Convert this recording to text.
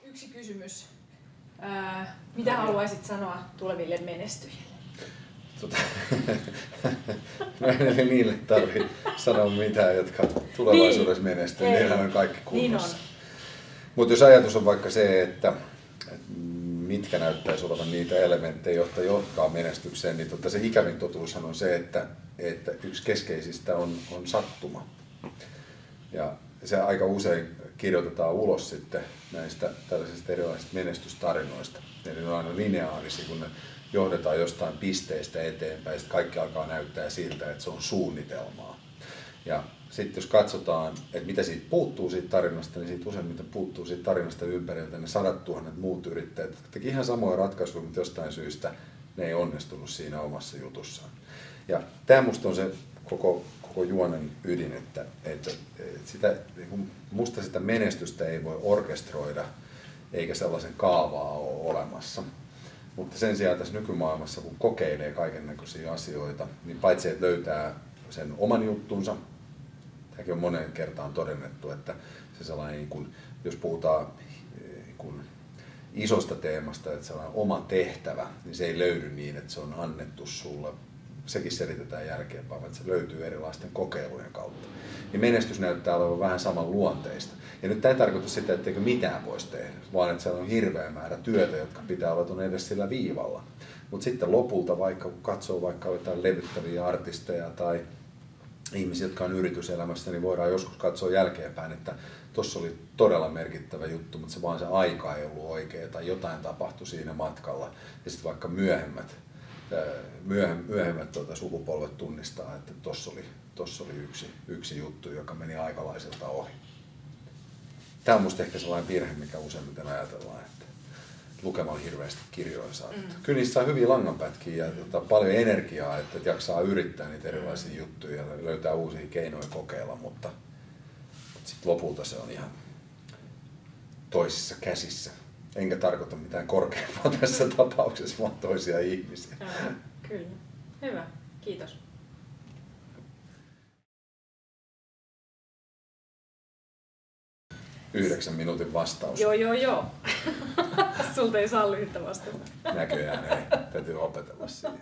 Yksi kysymys. Mitä haluaisit sanoa tuleville menestyjille? No ei niille tarvitse sanoa mitään, jotka tulevaisuudessa menestyy. Niillähän on kaikki kunnossa. Niin mutta jos ajatus on vaikka se, että mitkä näyttäisi olevan niitä elementtejä, jotka johtaa menestykseen, niin se ikävin totuushan on se, että yksi keskeisistä on sattuma. Ja se aika usein kirjoitetaan ulos sitten näistä tällaisista erilaisista menestystarinoista. Eli ne on aina lineaarisia, kun ne johdetaan jostain pisteestä eteenpäin, ja sitten kaikki alkaa näyttää siltä, että se on suunnitelmaa. Ja sitten jos katsotaan, että mitä siitä puuttuu siitä tarinasta, niin siitä useimmiten puuttuu siitä tarinasta ympäriltä ne 100 000 muut yrittäjät, jotka teki ihan samoja ratkaisuja, mutta jostain syystä ne ei onnistunut siinä omassa jutussaan. Ja tämä musta on se koko juonen ydin, että musta sitä menestystä ei voi orkestroida, eikä sellaisen kaavaa ole olemassa. Mutta sen sijaan tässä nykymaailmassa, kun kokeilee kaikennäköisiä asioita, niin paitsi että löytää sen oman juttunsa, tämäkin on monen kertaan todennettu, että se sellainen, jos puhutaan isosta teemasta, että sellainen oma tehtävä, niin se ei löydy niin, että se on annettu sulle. Sekin selitetään jälkeenpäin, että se löytyy erilaisten kokeilujen kautta. Niin menestys näyttää olevan vähän saman luonteista. Ja nyt tämä ei tarkoita sitä, etteikö mitään voisi tehdä, vaan että siellä on hirveä määrä työtä, jotka pitää olla tuonne edes sillä viivalla. Mutta sitten lopulta, vaikka kun katsoo vaikka jotain levyttäviä artisteja tai ihmisiä, jotka on yrityselämässä, niin voidaan joskus katsoa jälkeenpäin, että tuossa oli todella merkittävä juttu, mutta se vaan se aika ei ollut oikea tai jotain tapahtui siinä matkalla. Ja sitten vaikka myöhemmät sukupolvet tunnistaa, että tossa oli yksi juttu, joka meni aikalaiselta ohi. Tämä on musta ehkä sellainen virhe, mikä useimmiten ajatellaan, että lukemalla hirveästi kirjoja saa. Kyllä niissä saa hyviä langanpätkiä ja paljon energiaa, että jaksaa yrittää niitä erilaisia juttuja ja löytää uusia keinoja kokeilla, mutta sitten lopulta se on ihan toisissa käsissä. Enkä tarkoita mitään korkeampaa tässä tapauksessa, vaan toisia ihmisiä. Kyllä. Hyvä. Kiitos. 9 minuutin vastaus. Joo. Sulta ei salli yhtä vastata. Näköjään ei. Täytyy opetella siihen.